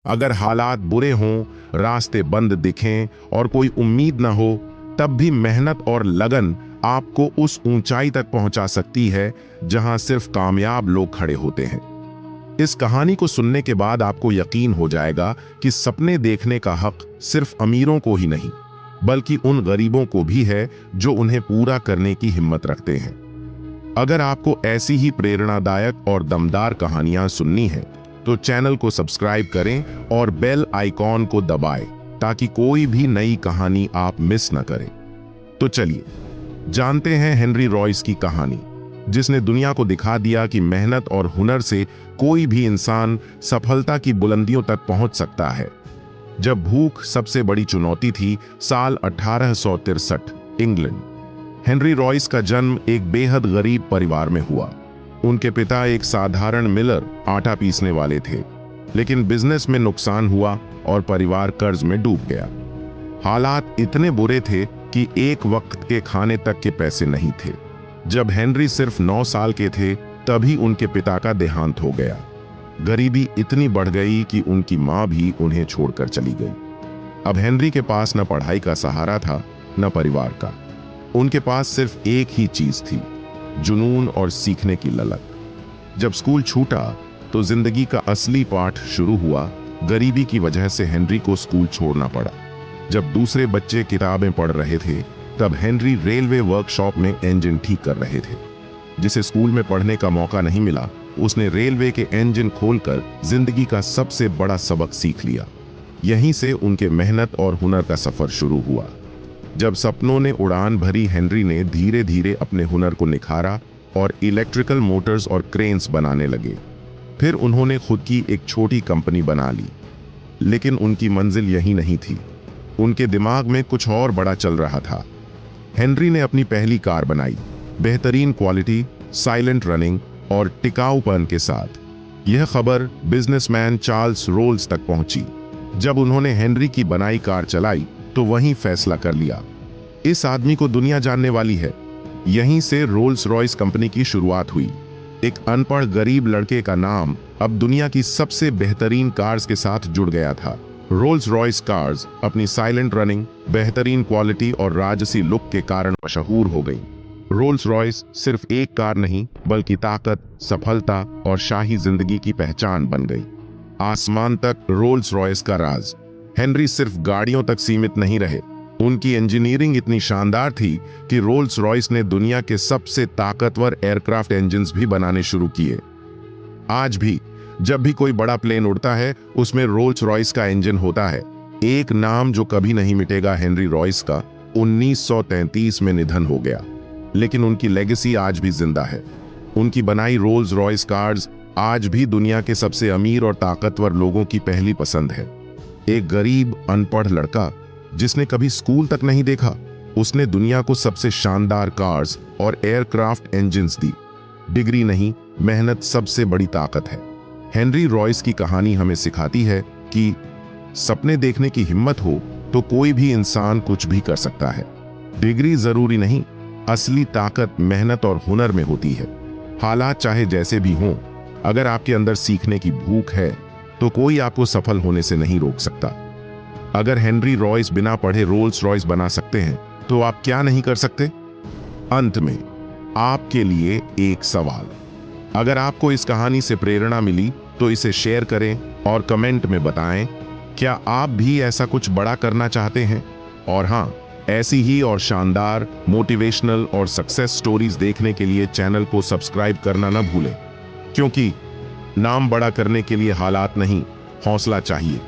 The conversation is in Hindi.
अगर हालात बुरे हों, रास्ते बंद दिखें और कोई उम्मीद ना हो, तब भी मेहनत और लगन आपको उस ऊंचाई तक पहुंचा सकती है जहां सिर्फ कामयाब लोग खड़े होते हैं। इस कहानी को सुनने के बाद आपको यकीन हो जाएगा कि सपने देखने का हक सिर्फ अमीरों को ही नहीं, बल्कि उन गरीबों को भी है जो उन्हें पूरा करने की हिम्मत रखते हैं। अगर आपको ऐसी ही प्रेरणादायक और दमदार कहानियां सुननी है, तो चैनल को सब्सक्राइब करें और बेल आइकॉन को दबाएं ताकि कोई भी नई कहानी आप मिस न करें। तो चलिए जानते हैं हेनरी रॉयस की कहानी, जिसने दुनिया को दिखा दिया कि मेहनत और हुनर से कोई भी इंसान सफलता की बुलंदियों तक पहुंच सकता है। जब भूख सबसे बड़ी चुनौती थी, साल 1863, इंग्लैंड। हेनरी रॉयस का जन्म एक बेहद गरीब परिवार में हुआ। उनके पिता एक साधारण मिलर, आटा पीसने वाले थे, लेकिन बिजनेस में नुकसान हुआ और परिवार कर्ज में डूब गया। हालात इतने बुरे थे कि एक वक्त के खाने तक के पैसे नहीं थे। जब हेनरी सिर्फ 9 साल के थे, तभी उनके पिता का देहांत हो गया। गरीबी इतनी बढ़ गई कि उनकी मां भी उन्हें छोड़कर चली गई। अब हेनरी के पास न पढ़ाई का सहारा था, न परिवार का। उनके पास सिर्फ एक ही चीज थी, जुनून और सीखने की ललक। जब स्कूल छूटा तो जिंदगी का असली पाठ शुरू हुआ। गरीबी की वजह से हेनरी को स्कूल छोड़ना पड़ा। जब दूसरे बच्चे किताबें पढ़ रहे थे, तब हेनरी रेलवे वर्कशॉप में इंजन ठीक कर रहे थे। जिसे स्कूल में पढ़ने का मौका नहीं मिला, उसने रेलवे के इंजन खोलकर जिंदगी का सबसे बड़ा सबक सीख लिया। यहीं से उनके मेहनत और हुनर का सफर शुरू हुआ। जब सपनों ने उड़ान भरी, हेनरी ने धीरे धीरे अपने हुनर को निखारा और इलेक्ट्रिकल मोटर्स और क्रेन्स बनाने लगे। फिर उन्होंने खुद की एक छोटी कंपनी बना ली। लेकिन उनकी मंजिल यही नहीं थी। उनके दिमाग में कुछ और बड़ा चल रहा था। हेनरी ने अपनी पहली कार बनाई, बेहतरीन क्वालिटी, साइलेंट रनिंग और टिकाऊपन के साथ। यह खबर बिजनेसमैन चार्ल्स रोल्स तक पहुंची। जब उन्होंने हेनरी की बनाई कार चलाई, तो वहीं फैसला कर लिया, इस आदमी को दुनिया जानने वाली है। यहीं से रोल्स रॉयस कंपनी की शुरुआत हुई। एक अनपढ़ गरीब लड़के का नाम अब दुनिया की सबसे बेहतरीन कार्स के साथ जुड़ गया था। रोल्स रॉयस कार्स अपनी साइलेंट रनिंग, बेहतरीन क्वालिटी और राजसी लुक के कारण मशहूर हो गई। रोल्स रॉयस सिर्फ एक कार नहीं, बल्कि ताकत, सफलता और शाही जिंदगी की पहचान बन गई। आसमान तक रोल्स रॉयस का राज। हेनरी सिर्फ गाड़ियों तक सीमित नहीं रहे। उनकी इंजीनियरिंग इतनी शानदार थी कि रोल्स रॉयस ने दुनिया के सबसे ताकतवर एयरक्राफ्ट इंजन्स भी बनाने शुरू किए। आज भी जब भी कोई बड़ा प्लेन उड़ता है, उसमें रोल्स रॉयस का इंजन होता है। एक नाम जो कभी नहीं मिटेगा, हेनरी रॉयस का 1933 में निधन हो गया, लेकिन उनकी लेगेसी आज भी जिंदा है। उनकी बनाई रोल्स रॉयस कार्स आज भी दुनिया के सबसे अमीर और ताकतवर लोगों की पहली पसंद है। एक गरीब अनपढ़ लड़का जिसने कभी स्कूल तक नहीं देखा, उसने दुनिया को सबसे शानदार कार्स और एयरक्राफ्ट इंजन्स दी। डिग्री नहीं, मेहनत सबसे बड़ी ताकत है। हेनरी रॉयस की कहानी हमें सिखाती है कि सपने देखने की हिम्मत हो तो कोई भी इंसान कुछ भी कर सकता है। डिग्री जरूरी नहीं, असली ताकत मेहनत और हुनर में होती है। हालात चाहे जैसे भी हों, अगर आपके अंदर सीखने की भूख है, तो कोई आपको सफल होने से नहीं रोक सकता। अगर हेनरी रॉयस बिना पढ़े रोल्स रॉयस बना सकते हैं, तो आप क्या नहीं कर सकते? अंत में आपके लिए एक सवाल। अगर आपको इस कहानी से प्रेरणा मिली, तो इसे शेयर करें और कमेंट में बताएं, क्या आप भी ऐसा कुछ बड़ा करना चाहते हैं? और हाँ, ऐसी ही और शानदार मोटिवेशनल और सक्सेस स्टोरीज देखने के लिए चैनल को सब्सक्राइब करना न भूलें, क्योंकि नाम बड़ा करने के लिए हालात नहीं, हौसला चाहिए।